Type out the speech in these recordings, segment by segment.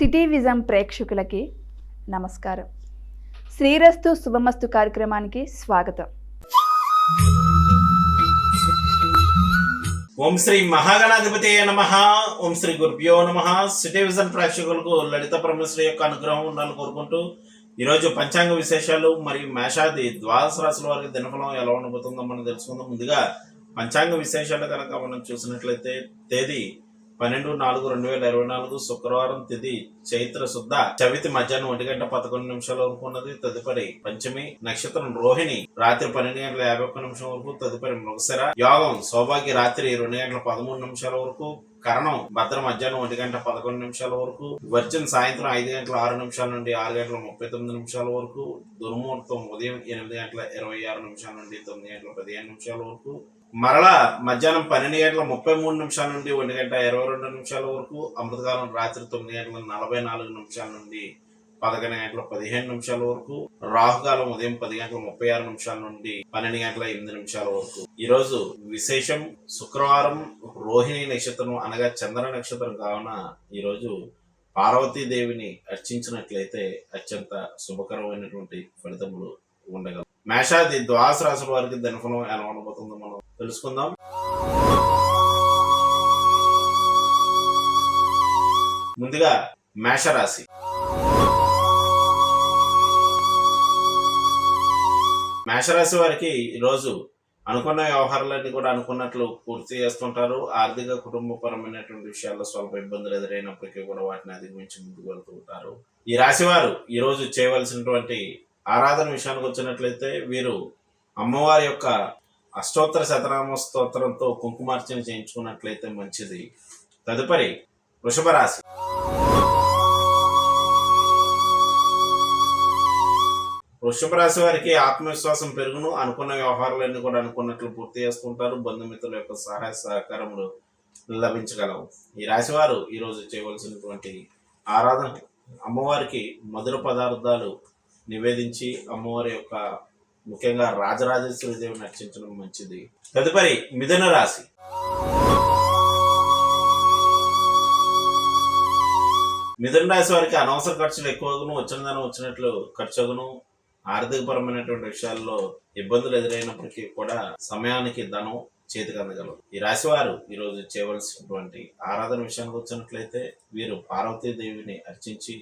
City vision ప్రేక్షకులకి నమస్కారం. శ్రీరస్తు శుభమస్తు కార్యక్రమానికి స్వాగతం. ఓం శ్రీ మహాగణాధిపతి నమః. ఓం శ్రీ గురుభ్యో నమః. సిటీ విజన్ ప్రేక్షకులకు లలిత పరమేశ్వరి యొక్క అనుగ్రహం ఉండాలని కోరుకుంటూ ఈరోజు పంచాంగ విశేషాలు మరియు మేషాది ద్వాదశ రాశుల వారికి దినఫలం ఎలా ఉండబోతుందో మనం తెలుసుకుందాం. ముందుగా పంచాంగ విశేషాలు కనుక మనం చూసినట్లయితే తేదీ 12/4/2024 శుక్రవారం, తిథి చైత్ర శుద్ధ చవితి మధ్యాహ్నం 1:11 వరకు ఉన్నది. తదుపరి పంచమి నక్షత్రం రోహిణి రాత్రి 12:51 వరకు. తదుపరి మృగశిర యోగం సౌభాగ్య రాత్రి 2:13 వరకు. కరణం భద్ర మధ్యాహ్నం 1:11 వరకు. వర్జన్ సాయంత్రం 5:06 నుండి 6:39 వరకు. దుర్ముహూర్తం ఉదయం 8:26 నుండి 9:15 వరకు. మరలా మధ్యాహ్నం 12:33 నుండి 1:22 వరకు. అమృతకాలం రాత్రి 9:44 నుండి 11:15 వరకు. రాహుకాలం ఉదయం 10:36 నుండి 12:08 వరకు. ఈరోజు విశేషం శుక్రవారం, రోహిణి నక్షత్రం అనగా చంద్ర నక్షత్రం కావున ఈరోజు పార్వతీదేవిని అర్చించినట్లయితే అత్యంత శుభకరమైనటువంటి ఫలితములు ఉండగలవు. మేషాది ద్వాదశ రాశుల వారికి దినఫలం ఎలా ఉండబోతుందో మనం తెలుసుకుందాం. ముందుగా మేషరాశి. మేషరాశి వారికి ఈరోజు అనుకున్న వ్యవహారాలన్నీ కూడా అనుకున్నట్లు పూర్తి చేస్తుంటారు. ఆర్థిక కుటుంబపరమైనటువంటి విషయాల్లో స్వల్ప ఇబ్బందులు ఎదురైనప్పటికీ కూడా వాటిని అధిగమించి ముందుకు వెళ్తూ ఉంటారు. ఈ రాశి వారు ఈరోజు చేయవలసినటువంటి ఆరాధన విషయానికి వచ్చినట్లయితే వీరు అమ్మవారి యొక్క అష్టోత్తర శతనామ స్తోత్రంతో కుంకుమార్చన చేయించుకున్నట్లయితే మంచిది. తదుపరి వృషభ రాశి. వృషభ రాశి వారికి ఆత్మవిశ్వాసం పెరుగును. అనుకున్న వ్యవహారాలన్నీ కూడా అనుకున్నట్లు పూర్తి చేస్తుంటారు. బంధుమిత్రుల యొక్క సహాయ సహకారములు లభించగలవు. ఈ రాశి వారు ఈరోజు చేయవలసినటువంటి ఆరాధన అమ్మవారికి మధుర పదార్థాలు నివేదించి అమ్మవారి యొక్క ముఖ్యంగా రాజరాజేశ్వరి దేవిని అర్చించడం మంచిది. తదుపరి మిథున రాశి. మిథున రాశి వారికి అనవసర ఖర్చులు ఎక్కువగును, వచ్చినదానం వచ్చినట్లు ఖర్చుగును. ఆర్థిక పరమైనటువంటి విషయాల్లో ఇబ్బందులు ఎదురైనప్పటికీ కూడా సమయానికి ధనం చేతికి అందగలవు. ఈ రాశి వారు ఈరోజు చేయవలసినటువంటి ఆరాధన విషయానికి వచ్చినట్లయితే వీరు పార్వతీదేవిని అర్చించి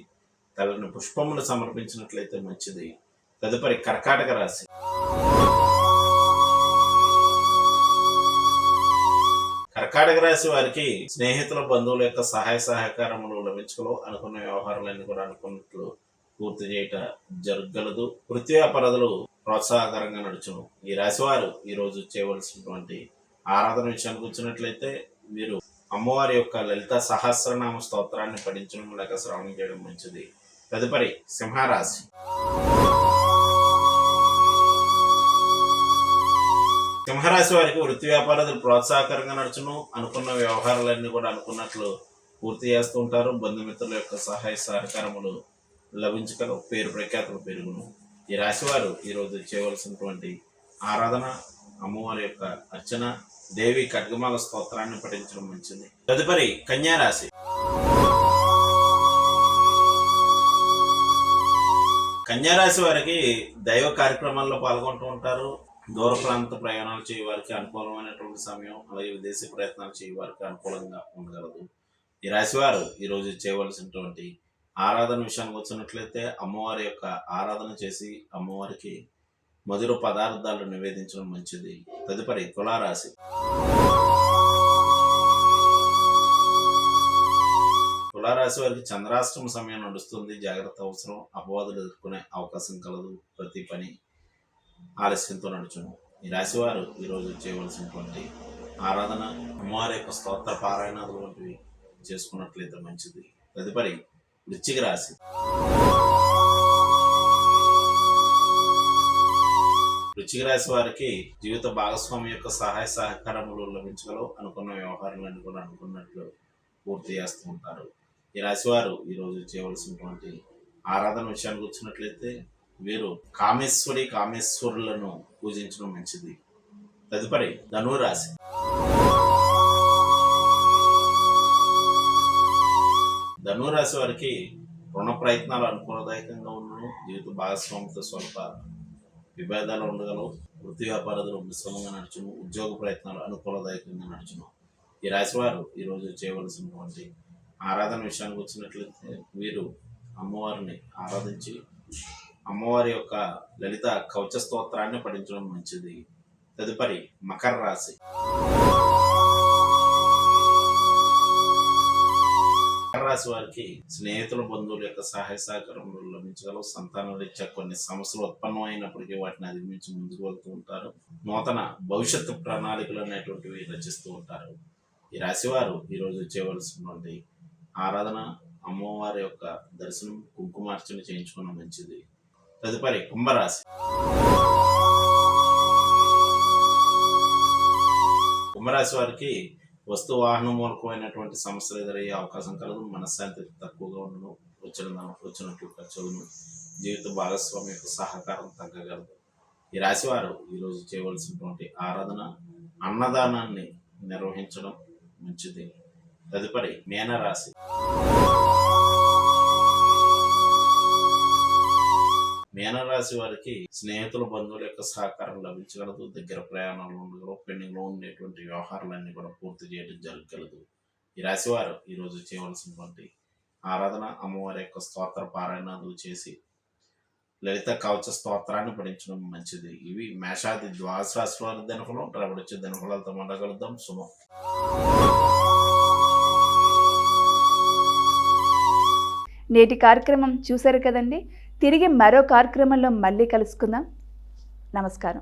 తలని పుష్పములు సమర్పించినట్లయితే మంచిది. తదుపరి కర్కాటక రాశి. కర్కాటక రాశి వారికి స్నేహితుల బంధువుల యొక్క సహాయ సహకారములు లభించుకలో. అనుకున్న వ్యవహారాలన్నీ కూడా అనుకున్నట్లు పూర్తి చేయట జరగలదు. వృత్తి వ్యాపారాలు ప్రోత్సాహకరంగా నడుచును. ఈ రాశి వారు ఈరోజు చేయవలసినటువంటి ఆరాధన విషయానికి వచ్చినట్లయితే వీరు అమ్మవారి యొక్క లలిత సహస్రనామ స్తోత్రాన్ని పఠించడం లేక శ్రవణం చేయడం మంచిది. తదుపరి సింహరాశి. సింహరాశి వారికి వృత్తి వ్యాపారాలు ప్రోత్సాహకరంగా నడుచును. అనుకున్న వ్యవహారాలన్నీ కూడా అనుకున్నట్లు పూర్తి చేస్తూ ఉంటారు. బంధుమిత్రుల యొక్క సహాయ సహకారములు లభించగలవు. పేరు ప్రఖ్యాతులు పెరుగును. ఈ రాశి వారు ఈరోజు చేయవలసినటువంటి ఆరాధన అమ్మవారి యొక్క అర్చన, దేవి ఖడ్గమాల స్తోత్రాన్ని పఠించడం మంచిది. తదుపరి కన్యా రాశి. కన్యా రాశి వారికి దైవ కార్యక్రమాల్లో పాల్గొంటూ ఉంటారు. దూర ప్రాంత ప్రయాణాలు చేయ వారికి అనుకూలమైనటువంటి సమయం, అలాగే విదేశీ ప్రయత్నాలు చేయ వారికి అనుకూలంగా ఉండగలదు. ఈ రాశి వారు ఈరోజు చేయవలసినటువంటి ఆరాధన విషయానికి వచ్చినట్లయితే అమ్మవారి యొక్క ఆరాధన చేసి అమ్మవారికి మధుర పదార్థాలు నివేదించడం మంచిది. తదుపరి తులారాశి. తులారాశి వారికి చంద్రాష్టమ సమయం నడుస్తుంది. జాగ్రత్త అవసరం. అపవాదులు ఎదుర్కొనే అవకాశం కలదు. ప్రతి పని ఆలస్యంతో నడుచును. ఈ రాశి వారు ఈరోజు చేయవలసినటువంటి ఆరాధన అమ్మవారి యొక్క స్తోత్ర పారాయణాలు వంటివి చేసుకున్నట్లయితే మంచిది. తదుపరి వృశ్చిక రాశి. వృశ్చిక రాశి వారికి జీవిత భాగస్వామి యొక్క సహాయ సహకారములు లభించగలవు. అనుకున్న వ్యవహారాలన్నీ కూడా అనుకున్నట్లు పూర్తి చేస్తూ ఉంటారు. ఈ రాశి వారు ఈరోజు చేయవలసినటువంటి ఆరాధన విషయానికి వచ్చినట్లయితే వీరు కామేశ్వరులను పూజించడం మంచిది. తదుపరి ధనురాశి. ధనురాశి వారికి రుణ ప్రయత్నాలు అనుకూలదాయకంగా ఉన్నను. జీవిత భాగస్వామితో స్వల్ప విభేదాలు ఉండగలవు. వృత్తి వ్యాపారాలు మిశ్రమంగా నడుచును. ఉద్యోగ ప్రయత్నాలు అనుకూలదాయకంగా నడుచును. ఈ రాశి వారు ఈరోజు చేయవలసినటువంటి ఆరాధన విషయానికి వచ్చినట్లయితే వీరు అమ్మవారిని ఆరాధించి అమ్మవారి యొక్క లలిత కవచ స్తోత్రాన్ని పఠించడం మంచిది. తదుపరి మకర రాశి. మకర రాశి వారికి స్నేహితుల బంధువుల యొక్క సహాయ సహకారములు లభించగలవు. సంతాన రీత్యా కొన్ని సమస్యలు ఉత్పన్నం అయినప్పటికీ వాటిని అధిగమించి ముందుకు వెళ్తూ ఉంటారు. నూతన భవిష్యత్తు ప్రణాళికలు అనేటువంటివి రచిస్తూ ఉంటారు. ఈ రాశి వారు ఈరోజు చేయవలసినటువంటి ఆరాధన అమ్మవారి యొక్క దర్శనం, కుంకుమార్చన చేయించుకోవడం మంచిది. తదుపరి కుంభరాశి. కుంభరాశి వారికి వస్తు వాహన మూలకమైనటువంటి సమస్యలు ఎదురయ్యే అవకాశం కలదు. మనశ్శాంతి తక్కువగా ఉండను. వచ్చినట్లు ఖర్చులను. జీవిత భాగస్వామి యొక్క సహకారం తగ్గగలదు. ఈ రాశి వారు ఈరోజు చేయవలసినటువంటి ఆరాధన అన్నదానాన్ని నిర్వహించడం మంచిది. తదుపరి మీనరాశి. మీనరాశి వారికి స్నేహితుల బంధువుల యొక్క సహకారం లభించగలదు. దగ్గర ప్రయాణాలు ఉండగలవు. పెండింగ్ లో ఉండేటువంటి వ్యవహారాలన్నీ కూడా పూర్తి చేయడం జరగగలదు. ఈ రాశి వారు ఈరోజు చేయవలసినటువంటి ఆరాధన అమ్మవారి యొక్క స్తోత్ర పారాయణాలు చేసి లలిత కవచ స్తోత్రాన్ని పఠించడం మంచిది. ఇవి మేషాది ద్వాదశ రాశి వారి దినఫలం. రేపటి వచ్చే దినఫలాలతో మాట్లాడగలుగుతాం. శుభం. నేటి కార్యక్రమం చూశారు కదండి. తిరిగి మరో కార్యక్రమంలో మళ్ళీ కలుసుకుందాం. నమస్కారం.